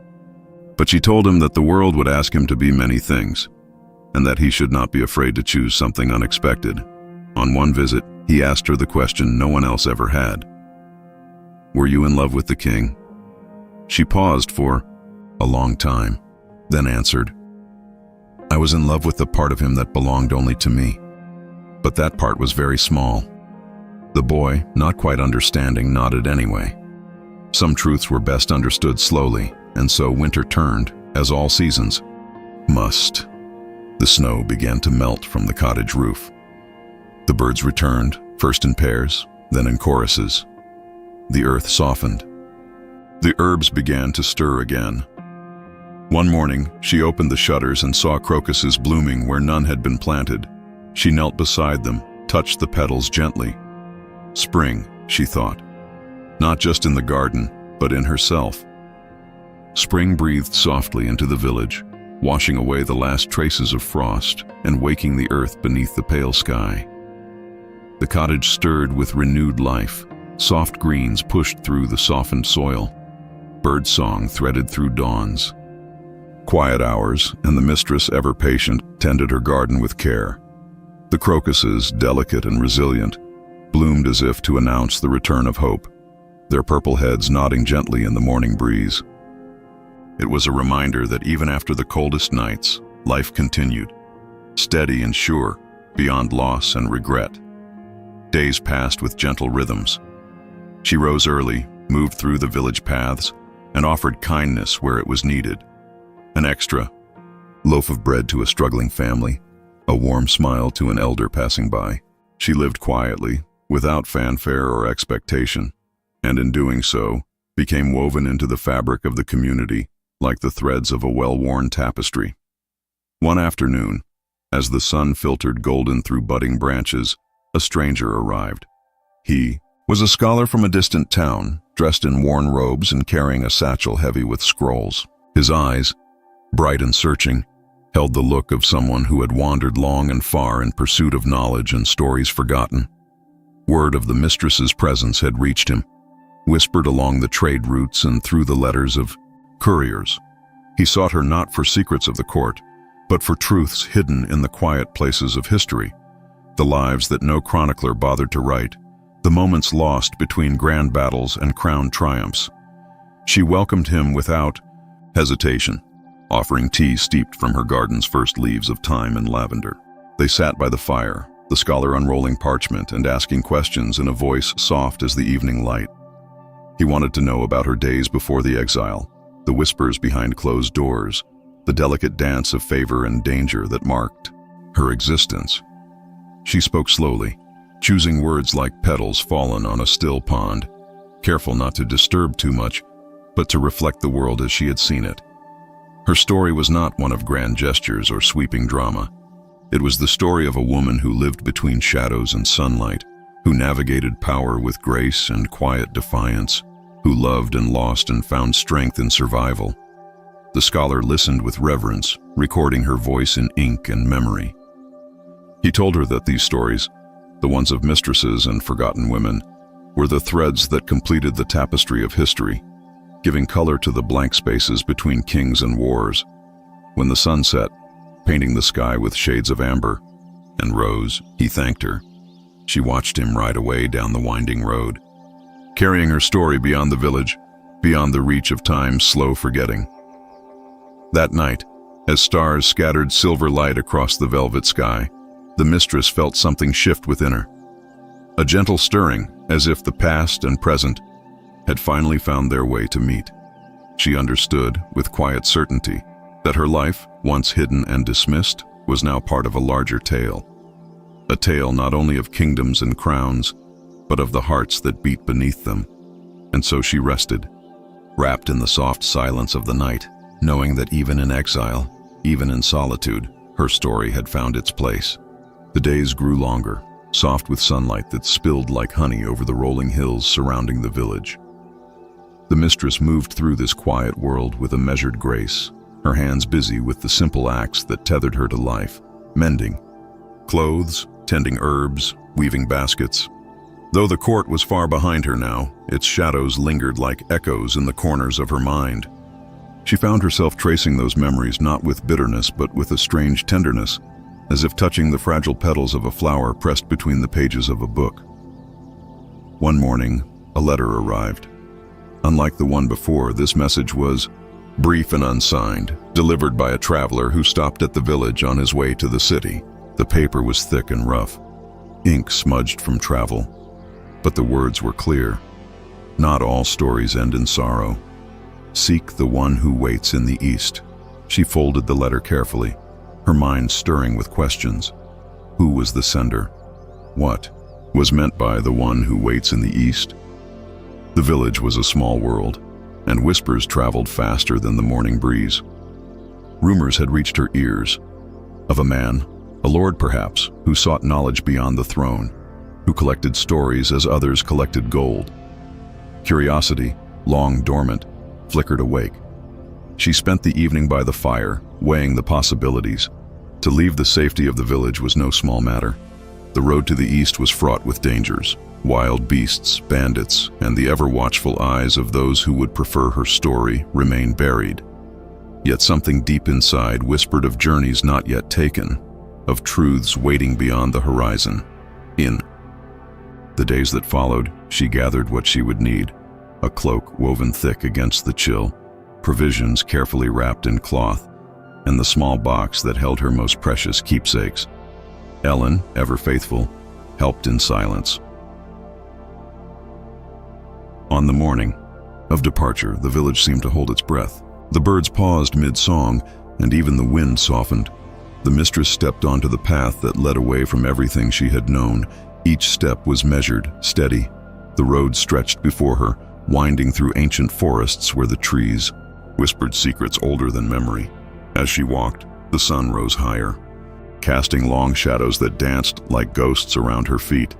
but she told him that the world would ask him to be many things, and that he should not be afraid to choose something unexpected. On one visit, he asked her the question no one else ever had. Were you in love with the king? She paused for a long time, then answered, I was in love with the part of him that belonged only to me. But that part was very small. The boy, not quite understanding, nodded anyway. Some truths were best understood slowly, and so winter turned, as all seasons must. The snow began to melt from the cottage roof. The birds returned, first in pairs, then in choruses. The earth softened. The herbs began to stir again. One morning, she opened the shutters and saw crocuses blooming where none had been planted. She knelt beside them, touched the petals gently. Spring, she thought, not just in the garden, but in herself. Spring breathed softly into the village, washing away the last traces of frost and waking the earth beneath the pale sky. The cottage stirred with renewed life. Soft greens pushed through the softened soil. Birdsong threaded through dawns. Quiet hours, and the mistress, ever patient, tended her garden with care. The crocuses, delicate and resilient, bloomed as if to announce the return of hope, their purple heads nodding gently in the morning breeze. It was a reminder that even after the coldest nights, life continued, steady and sure, beyond loss and regret. Days passed with gentle rhythms. She rose early, moved through the village paths, and offered kindness where it was needed. An extra loaf of bread to a struggling family, a warm smile to an elder passing by. She lived quietly, without fanfare or expectation, and in doing so, became woven into the fabric of the community like the threads of a well-worn tapestry. One afternoon, as the sun filtered golden through budding branches, a stranger arrived. He was a scholar from a distant town, dressed in worn robes and carrying a satchel heavy with scrolls. His eyes, bright and searching, held the look of someone who had wandered long and far in pursuit of knowledge and stories forgotten. Word of the mistress's presence had reached him, whispered along the trade routes and through the letters of couriers. He sought her not for secrets of the court, but for truths hidden in the quiet places of history, the lives that no chronicler bothered to write, the moments lost between grand battles and crowned triumphs. She welcomed him without hesitation, offering tea steeped from her garden's first leaves of thyme and lavender. They sat by the fire, the scholar unrolling parchment and asking questions in a voice soft as the evening light. He wanted to know about her days before the exile, the whispers behind closed doors, the delicate dance of favor and danger that marked her existence. She spoke slowly, choosing words like petals fallen on a still pond, careful not to disturb too much, but to reflect the world as she had seen it. Her story was not one of grand gestures or sweeping drama. It was the story of a woman who lived between shadows and sunlight, who navigated power with grace and quiet defiance, who loved and lost and found strength in survival. The scholar listened with reverence, recording her voice in ink and memory. He told her that these stories, the ones of mistresses and forgotten women, were the threads that completed the tapestry of history, giving color to the blank spaces between kings and wars. When the sun set, painting the sky with shades of amber, and rose. He thanked her. She watched him ride away down the winding road, carrying her story beyond the village, beyond the reach of time's slow forgetting. That night, as stars scattered silver light across the velvet sky, the mistress felt something shift within her. A gentle stirring, as if the past and present had finally found their way to meet. She understood, with quiet certainty, that her life, once hidden and dismissed, was now part of a larger tale. A tale not only of kingdoms and crowns, but of the hearts that beat beneath them. And so she rested, wrapped in the soft silence of the night, knowing that even in exile, even in solitude, her story had found its place. The days grew longer, soft with sunlight that spilled like honey over the rolling hills surrounding the village. The mistress moved through this quiet world with a measured grace, her hands busy with the simple acts that tethered her to life, mending clothes, tending herbs, weaving baskets. Though the court was far behind her now, its shadows lingered like echoes in the corners of her mind. She found herself tracing those memories not with bitterness but with a strange tenderness, as if touching the fragile petals of a flower pressed between the pages of a book. One morning, a letter arrived. Unlike the one before, this message was brief and unsigned, delivered by a traveler who stopped at the village on his way to the city. The paper was thick and rough, ink smudged from travel, but the words were clear. Not all stories end in sorrow. Seek the one who waits in the east. She folded the letter carefully, her mind stirring with questions. Who was the sender? What was meant by the one who waits in the east? The village was a small world, and whispers traveled faster than the morning breeze. Rumors had reached her ears of a man, a lord perhaps, who sought knowledge beyond the throne, who collected stories as others collected gold. Curiosity, long dormant, flickered awake. She spent the evening by the fire, weighing the possibilities. To leave the safety of the village was no small matter. The road to the east was fraught with dangers, wild beasts, bandits, and the ever-watchful eyes of those who would prefer her story remained buried. Yet something deep inside whispered of journeys not yet taken, of truths waiting beyond the horizon. In the days that followed, she gathered what she would need: a cloak woven thick against the chill, provisions carefully wrapped in cloth, and the small box that held her most precious keepsakes. Ellen, ever faithful, helped in silence. On the morning of departure, the village seemed to hold its breath. The birds paused mid-song, and even the wind softened. The mistress stepped onto the path that led away from everything she had known. Each step was measured, steady. The road stretched before her, winding through ancient forests where the trees whispered secrets older than memory. As she walked, the sun rose higher, casting long shadows that danced like ghosts around her feet.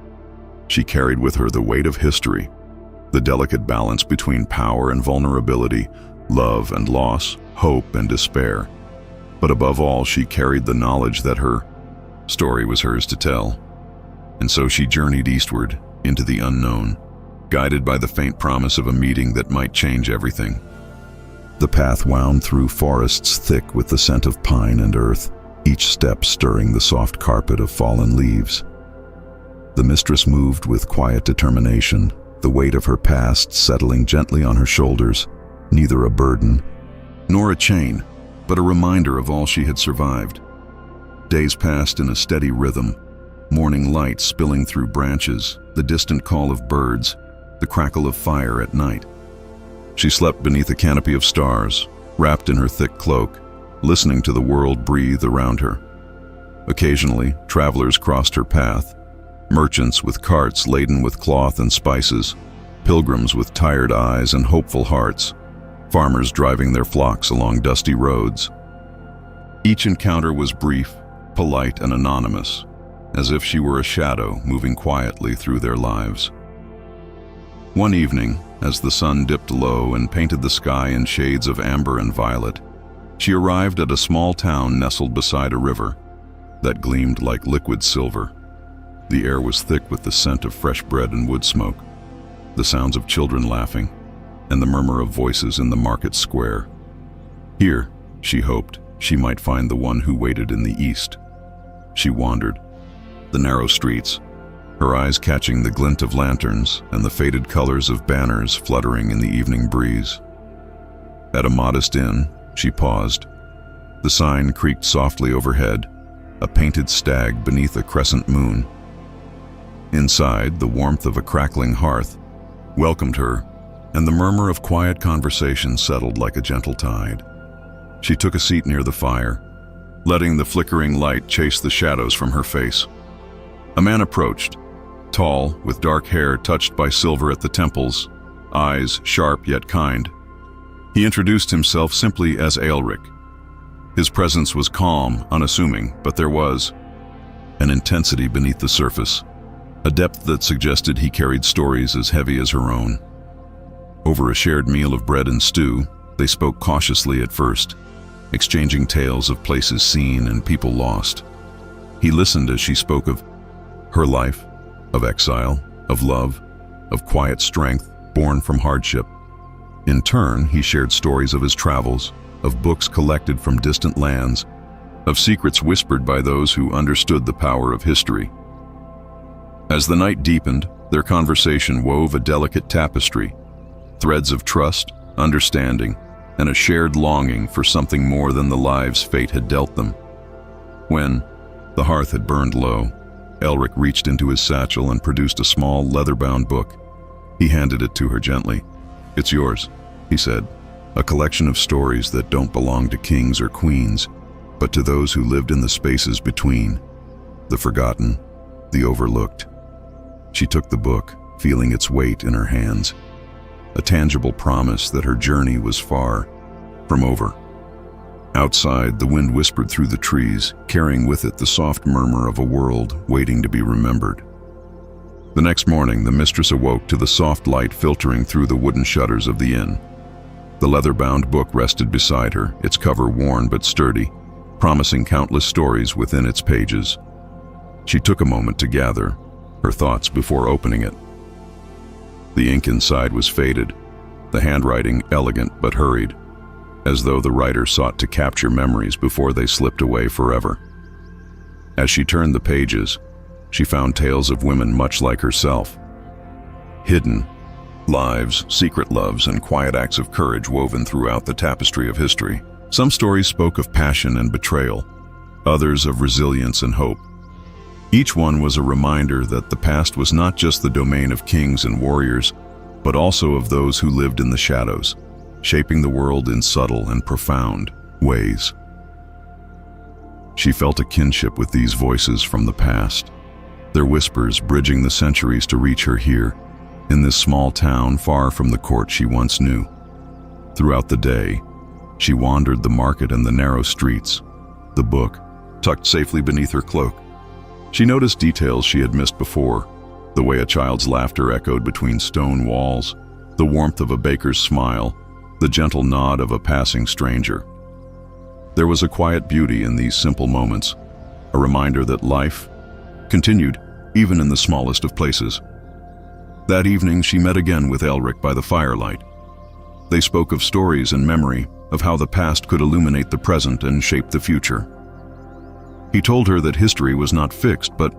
She carried with her the weight of history, the delicate balance between power and vulnerability, love and loss, hope and despair. But above all, she carried the knowledge that her story was hers to tell. And so she journeyed eastward into the unknown, guided by the faint promise of a meeting that might change everything. The path wound through forests thick with the scent of pine and earth, each step stirring the soft carpet of fallen leaves. The mistress moved with quiet determination, the weight of her past settling gently on her shoulders, neither a burden nor a chain, but a reminder of all she had survived. Days passed in a steady rhythm, morning light spilling through branches, the distant call of birds, the crackle of fire at night. She slept beneath a canopy of stars, wrapped in her thick cloak, listening to the world breathe around her. Occasionally, travelers crossed her path, merchants with carts laden with cloth and spices, pilgrims with tired eyes and hopeful hearts, farmers driving their flocks along dusty roads. Each encounter was brief, polite, and anonymous, as if she were a shadow moving quietly through their lives. One evening, as the sun dipped low and painted the sky in shades of amber and violet, she arrived at a small town nestled beside a river that gleamed like liquid silver. The air was thick with the scent of fresh bread and wood smoke, the sounds of children laughing, and the murmur of voices in the market square. Here, she hoped, she might find the one who waited in the east. She wandered, the narrow streets, her eyes catching the glint of lanterns and the faded colors of banners fluttering in the evening breeze. At a modest inn, she paused. The sign creaked softly overhead, a painted stag beneath a crescent moon. Inside, the warmth of a crackling hearth welcomed her, and the murmur of quiet conversation settled like a gentle tide. She took a seat near the fire, letting the flickering light chase the shadows from her face. A man approached, tall, with dark hair touched by silver at the temples, eyes sharp yet kind. He introduced himself simply as Aelric. His presence was calm, unassuming, but there was an intensity beneath the surface, a depth that suggested he carried stories as heavy as her own. Over a shared meal of bread and stew, they spoke cautiously at first, exchanging tales of places seen and people lost. He listened as she spoke of her life, of exile, of love, of quiet strength born from hardship. In turn, he shared stories of his travels, of books collected from distant lands, of secrets whispered by those who understood the power of history. As the night deepened, their conversation wove a delicate tapestry, threads of trust, understanding, and a shared longing for something more than the lives fate had dealt them. When the hearth had burned low, Aelric reached into his satchel and produced a small, leather-bound book. He handed it to her gently. "It's yours," he said, "a collection of stories that don't belong to kings or queens, but to those who lived in the spaces between, the forgotten, the overlooked." She took the book, feeling its weight in her hands, a tangible promise that her journey was far from over. Outside, the wind whispered through the trees, carrying with it the soft murmur of a world waiting to be remembered. The next morning, the mistress awoke to the soft light filtering through the wooden shutters of the inn. The leather-bound book rested beside her, its cover worn but sturdy, promising countless stories within its pages. She took a moment to gather her thoughts before opening it. The ink inside was faded, the handwriting elegant but hurried, as though the writer sought to capture memories before they slipped away forever. As she turned the pages, she found tales of women much like herself. Hidden lives, secret loves, and quiet acts of courage woven throughout the tapestry of history. Some stories spoke of passion and betrayal, others of resilience and hope. Each one was a reminder that the past was not just the domain of kings and warriors, but also of those who lived in the shadows, shaping the world in subtle and profound ways. She felt a kinship with these voices from the past, their whispers bridging the centuries to reach her here, in this small town far from the court she once knew. Throughout the day, she wandered the market and the narrow streets, the book tucked safely beneath her cloak. She noticed details she had missed before, the way a child's laughter echoed between stone walls, the warmth of a baker's smile, the gentle nod of a passing stranger. There was a quiet beauty in these simple moments, a reminder that life continued even in the smallest of places. That evening she met again with Aelric by the firelight. They spoke of stories and memory, of how the past could illuminate the present and shape the future. He told her that history was not fixed, but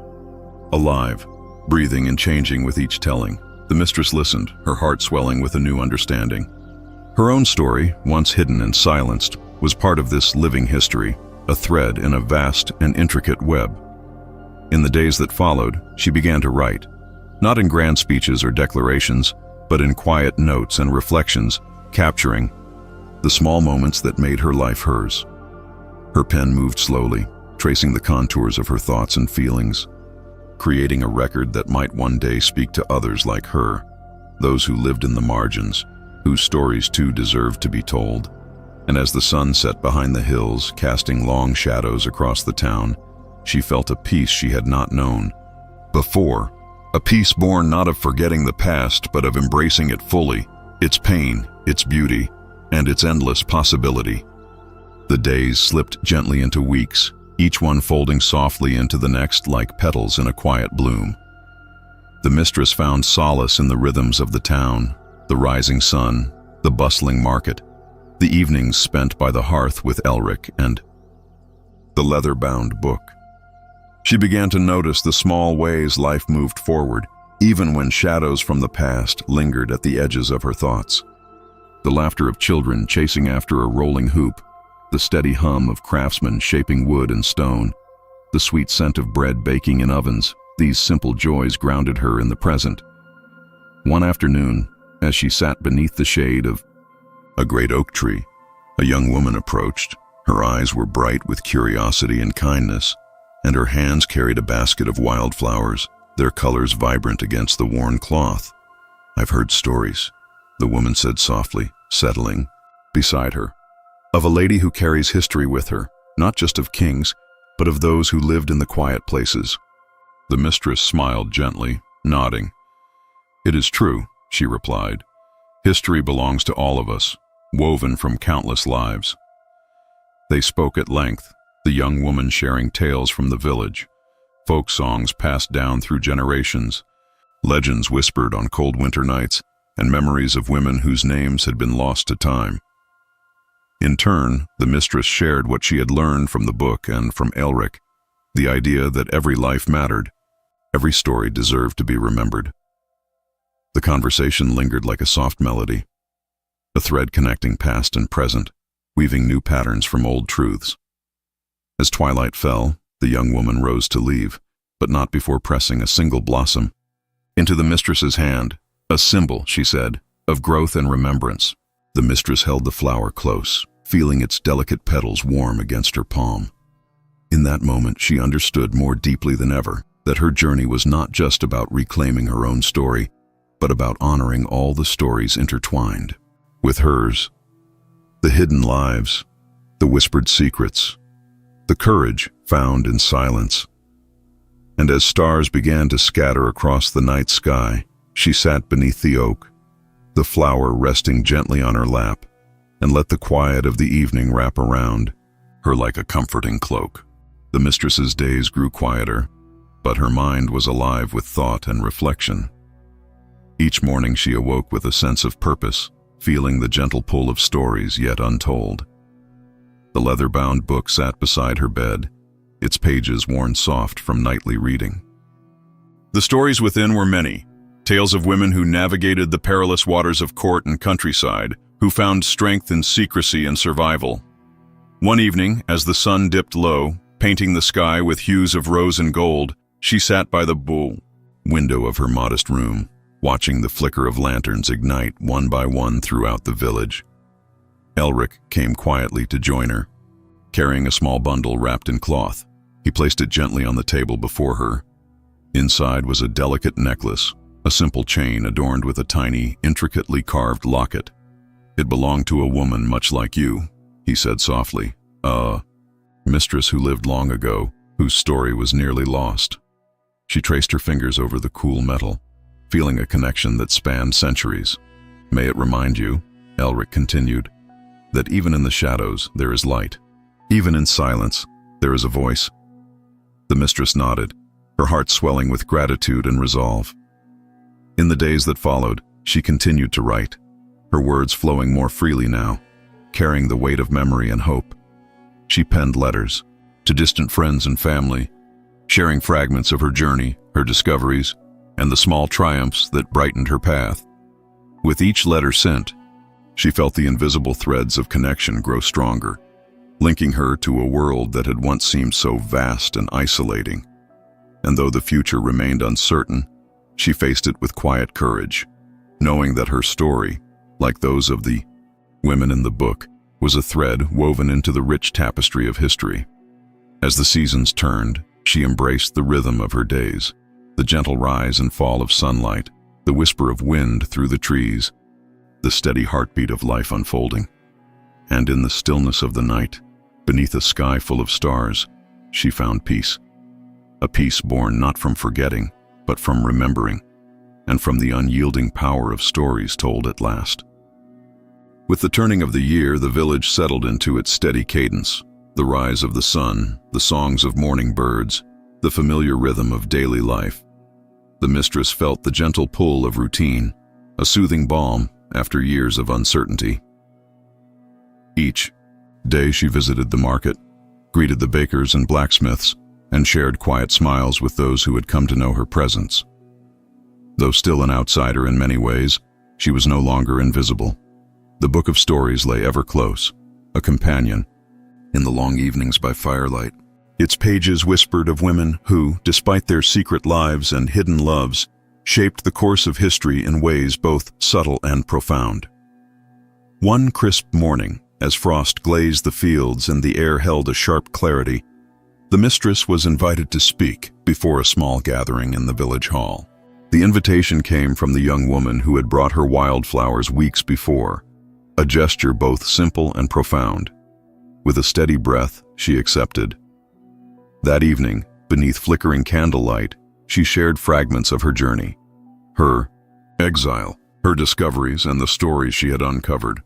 alive, breathing and changing with each telling. The mistress listened, her heart swelling with a new understanding. Her own story, once hidden and silenced, was part of this living history, a thread in a vast and intricate web. In the days that followed, she began to write, not in grand speeches or declarations, but in quiet notes and reflections, capturing the small moments that made her life hers. Her pen moved slowly, tracing the contours of her thoughts and feelings, creating a record that might one day speak to others like her, those who lived in the margins, whose stories too deserved to be told. And as the sun set behind the hills, casting long shadows across the town, she felt a peace she had not known before, a peace born not of forgetting the past, but of embracing it fully, its pain, its beauty, and its endless possibility. The days slipped gently into weeks, each one folding softly into the next like petals in a quiet bloom. The mistress found solace in the rhythms of the town, the rising sun, the bustling market, the evenings spent by the hearth with Aelric and the leather-bound book. She began to notice the small ways life moved forward, even when shadows from the past lingered at the edges of her thoughts. The laughter of children chasing after a rolling hoop, the steady hum of craftsmen shaping wood and stone, the sweet scent of bread baking in ovens, these simple joys grounded her in the present. One afternoon, as she sat beneath the shade of a great oak tree, a young woman approached. Her eyes were bright with curiosity and kindness, and her hands carried a basket of wildflowers, their colors vibrant against the worn cloth. "I've heard stories," the woman said softly, settling beside her, "of a lady who carries history with her, not just of kings, but of those who lived in the quiet places." The mistress smiled gently, nodding. "It is true," she replied. "History belongs to all of us, woven from countless lives." They spoke at length, the young woman sharing tales from the village, folk songs passed down through generations, legends whispered on cold winter nights, and memories of women whose names had been lost to time. In turn, the mistress shared what she had learned from the book and from Elric, the idea that every life mattered, every story deserved to be remembered. The conversation lingered like a soft melody, a thread connecting past and present, weaving new patterns from old truths. As twilight fell, the young woman rose to leave, but not before pressing a single blossom into the mistress's hand, a symbol, she said, of growth and remembrance. The mistress held the flower close, feeling its delicate petals warm against her palm. In that moment, she understood more deeply than ever that her journey was not just about reclaiming her own story, but about honoring all the stories intertwined with hers. The hidden lives, the whispered secrets, the courage found in silence. And as stars began to scatter across the night sky, she sat beneath the oak, the flower resting gently on her lap, and let the quiet of the evening wrap around her like a comforting cloak. The mistress's days grew quieter, but her mind was alive with thought and reflection. Each morning she awoke with a sense of purpose, feeling the gentle pull of stories yet untold. The leather-bound book sat beside her bed, its pages worn soft from nightly reading. The stories within were many, tales of women who navigated the perilous waters of court and countryside, who found strength in secrecy and survival. One evening, as the sun dipped low, painting the sky with hues of rose and gold, she sat by the bow window of her modest room, watching the flicker of lanterns ignite one by one throughout the village. Elric came quietly to join her, carrying a small bundle wrapped in cloth. He placed it gently on the table before her. Inside was a delicate necklace, a simple chain adorned with a tiny, intricately carved locket. "It belonged to a woman much like you," he said softly, "a mistress who lived long ago, whose story was nearly lost." She traced her fingers over the cool metal, feeling a connection that spanned centuries. "May it remind you," Elric continued, "that even in the shadows there is light. Even in silence, there is a voice." The mistress nodded, her heart swelling with gratitude and resolve. In the days that followed, she continued to write, her words flowing more freely now, carrying the weight of memory and hope. She penned letters to distant friends and family, sharing fragments of her journey, her discoveries, and the small triumphs that brightened her path. With each letter sent, she felt the invisible threads of connection grow stronger, linking her to a world that had once seemed so vast and isolating. And though the future remained uncertain, she faced it with quiet courage, knowing that her story, like those of the women in the book, was a thread woven into the rich tapestry of history. As the seasons turned, she embraced the rhythm of her days, the gentle rise and fall of sunlight, the whisper of wind through the trees, the steady heartbeat of life unfolding. And in the stillness of the night, beneath a sky full of stars, she found peace. A peace born not from forgetting, but from remembering, and from the unyielding power of stories told at last. With the turning of the year, the village settled into its steady cadence, the rise of the sun, the songs of morning birds, the familiar rhythm of daily life. The mistress felt the gentle pull of routine, a soothing balm after years of uncertainty. Each day she visited the market, greeted the bakers and blacksmiths, and shared quiet smiles with those who had come to know her presence. Though still an outsider in many ways, she was no longer invisible. The book of stories lay ever close, a companion, in the long evenings by firelight. Its pages whispered of women who, despite their secret lives and hidden loves, shaped the course of history in ways both subtle and profound. One crisp morning, as frost glazed the fields and the air held a sharp clarity, the mistress was invited to speak before a small gathering in the village hall. The invitation came from the young woman who had brought her wildflowers weeks before, a gesture both simple and profound. With a steady breath, she accepted. That evening, beneath flickering candlelight, she shared fragments of her journey, her exile, her discoveries, and the stories she had uncovered.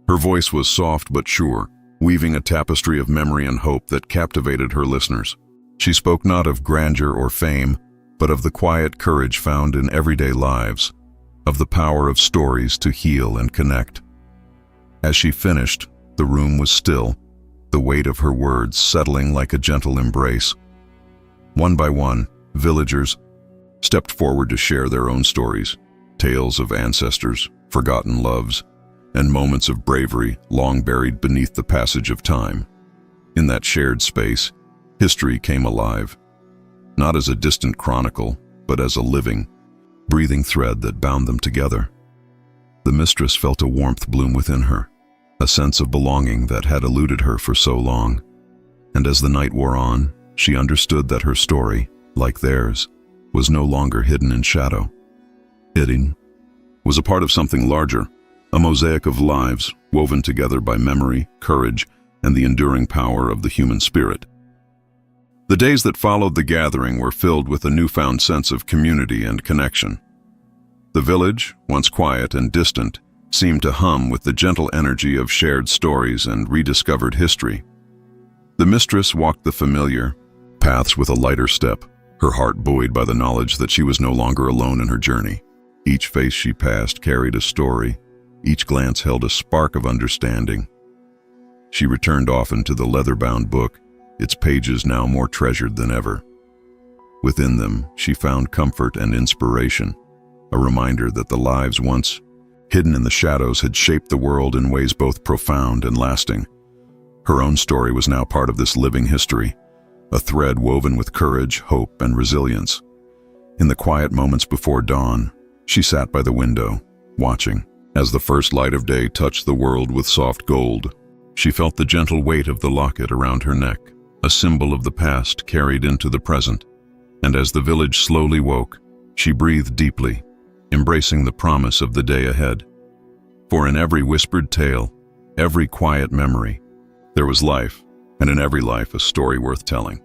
Her voice was soft but sure, weaving a tapestry of memory and hope that captivated her listeners. She spoke not of grandeur or fame, but of the quiet courage found in everyday lives, of the power of stories to heal and connect. As she finished, the room was still, the weight of her words settling like a gentle embrace. One by one, villagers stepped forward to share their own stories, tales of ancestors, forgotten loves, and moments of bravery long buried beneath the passage of time. In that shared space, history came alive, not as a distant chronicle, but as a living, breathing thread that bound them together. The mistress felt a warmth bloom within her, a sense of belonging that had eluded her for so long. And as the night wore on, she understood that her story, like theirs, was no longer hidden in shadow. It was a part of something larger, a mosaic of lives woven together by memory, courage, and the enduring power of the human spirit. The days that followed the gathering were filled with a newfound sense of community and connection. The village, once quiet and distant, seemed to hum with the gentle energy of shared stories and rediscovered history. The mistress walked the familiar paths with a lighter step, her heart buoyed by the knowledge that she was no longer alone in her journey. Each face she passed carried a story, each glance held a spark of understanding. She returned often to the leather-bound book, its pages now more treasured than ever. Within them, she found comfort and inspiration, a reminder that the lives once hidden in the shadows had shaped the world in ways both profound and lasting. Her own story was now part of this living history, a thread woven with courage, hope, and resilience. In the quiet moments before dawn, she sat by the window, watching. As the first light of day touched the world with soft gold, she felt the gentle weight of the locket around her neck, a symbol of the past carried into the present. And as the village slowly woke, she breathed deeply, embracing the promise of the day ahead. For in every whispered tale, every quiet memory, there was life, and in every life a story worth telling.